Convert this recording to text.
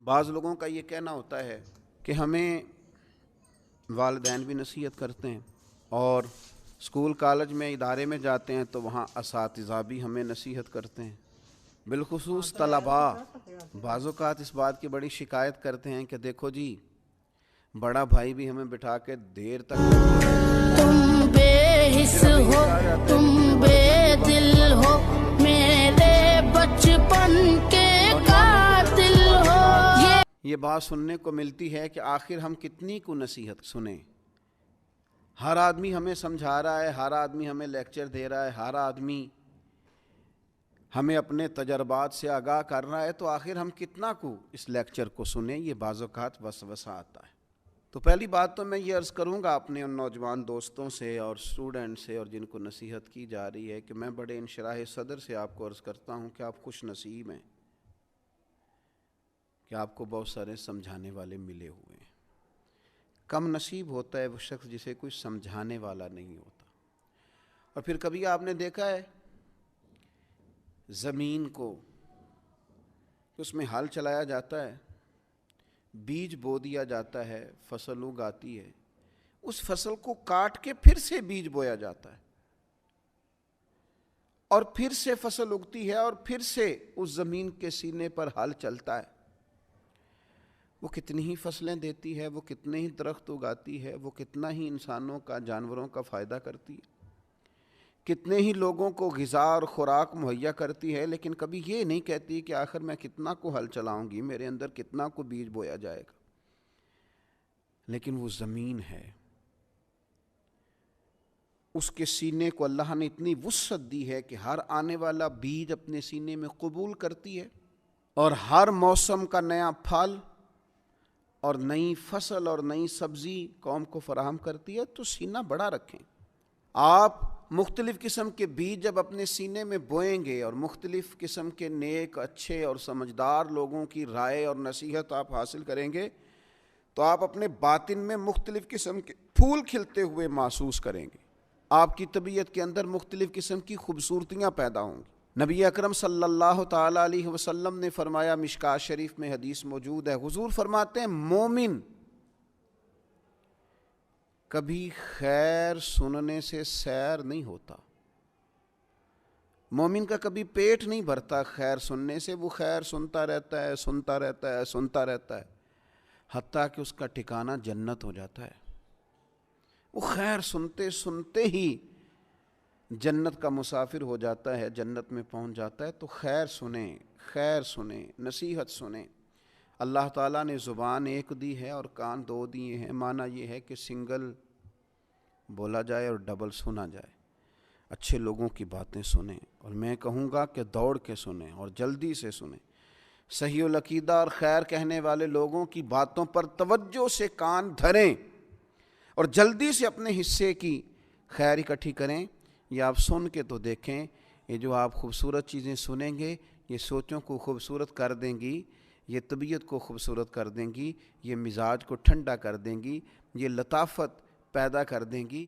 بعض لوگوں کا یہ کہنا ہوتا ہے کہ ہمیں والدین بھی نصیحت کرتے ہیں اور اسکول کالج میں ادارے میں جاتے ہیں تو وہاں اساتذہ بھی ہمیں نصیحت کرتے ہیں، بالخصوص طلباء بعض اوقات اس بات کی بڑی شکایت کرتے ہیں کہ دیکھو جی بڑا بھائی بھی ہمیں بٹھا کے دیر تک تم بے حس ہو، تم بے دل ہو، میرے بچپن کے قاتل ہو۔ یہ بات سننے کو ملتی ہے کہ آخر ہم کتنی کو نصیحت سنیں۔ ہر آدمی ہمیں سمجھا رہا ہے، ہر آدمی ہمیں لیکچر دے رہا ہے، ہر آدمی ہمیں اپنے تجربات سے آگاہ کر رہا ہے، تو آخر ہم کتنا کو اس لیکچر کو سنیں، یہ بعض اوقات وسوسہ آتا ہے۔ تو پہلی بات تو میں یہ عرض کروں گا اپنے ان نوجوان دوستوں سے اور اسٹوڈنٹ سے اور جن کو نصیحت کی جا رہی ہے کہ میں بڑے انشراح صدر سے آپ کو عرض کرتا ہوں کہ آپ خوش نصیب ہیں کہ آپ کو بہت سارے سمجھانے والے ملے ہوئے ہیں۔ کم نصیب ہوتا ہے وہ شخص جسے کوئی سمجھانے والا نہیں ہوتا۔ اور پھر کبھی آپ نے دیکھا ہے زمین کو، اس میں ہل چلایا جاتا ہے، بیج بو دیا جاتا ہے، فصل اگاتی ہے، اس فصل کو کاٹ کے پھر سے بیج بویا جاتا ہے اور پھر سے فصل اگتی ہے اور پھر سے اس زمین کے سینے پر ہل چلتا ہے۔ وہ کتنی ہی فصلیں دیتی ہے، وہ کتنے ہی درخت اگاتی ہے، وہ کتنا ہی انسانوں کا، جانوروں کا فائدہ کرتی ہے، کتنے ہی لوگوں کو غذا اور خوراک مہیا کرتی ہے، لیکن کبھی یہ نہیں کہتی کہ آخر میں کتنا کو ہل چلاؤں گی، میرے اندر کتنا کو بیج بویا جائے گا۔ لیکن وہ زمین ہے، اس کے سینے کو اللہ نے اتنی وسعت دی ہے کہ ہر آنے والا بیج اپنے سینے میں قبول کرتی ہے اور ہر موسم کا نیا پھل اور نئی فصل اور نئی سبزی قوم کو فراہم کرتی ہے۔ تو سینہ بڑا رکھیں۔ آپ مختلف قسم کے بیج جب اپنے سینے میں بوئیں گے اور مختلف قسم کے نیک، اچھے اور سمجھدار لوگوں کی رائے اور نصیحت آپ حاصل کریں گے تو آپ اپنے باطن میں مختلف قسم کے پھول کھلتے ہوئے محسوس کریں گے۔ آپ کی طبیعت کے اندر مختلف قسم کی خوبصورتیاں پیدا ہوں گی۔ نبی اکرم صلی اللہ تعالیٰ علیہ وسلم نے فرمایا، مشکوٰۃ شریف میں حدیث موجود ہے، حضور فرماتے ہیں مومن کبھی خیر سننے سے سیر نہیں ہوتا، مومن کا کبھی پیٹ نہیں بھرتا خیر سننے سے، وہ خیر سنتا رہتا ہے، سنتا رہتا ہے، سنتا رہتا ہے، حتیٰ کہ اس کا ٹھکانہ جنت ہو جاتا ہے۔ وہ خیر سنتے سنتے ہی جنت کا مسافر ہو جاتا ہے، جنت میں پہنچ جاتا ہے۔ تو خیر سنیں، خیر سنیں، نصیحت سنیں۔ اللہ تعالیٰ نے زبان ایک دی ہے اور کان دو دیے ہیں، معنی یہ ہے کہ سنگل بولا جائے اور ڈبل سنا جائے۔ اچھے لوگوں کی باتیں سنیں، اور میں کہوں گا کہ دوڑ کے سنیں اور جلدی سے سنیں۔ صحیح العقیدہ اور خیر کہنے والے لوگوں کی باتوں پر توجہ سے کان دھریں اور جلدی سے اپنے حصے کی خیر اکٹھی کریں۔ یہ آپ سن کے تو دیکھیں، یہ جو آپ خوبصورت چیزیں سنیں گے یہ سوچوں کو خوبصورت کر دیں گی، یہ طبیعت کو خوبصورت کر دیں گی، یہ مزاج کو ٹھنڈا کر دیں گی، یہ لطافت پیدا کر دیں گی۔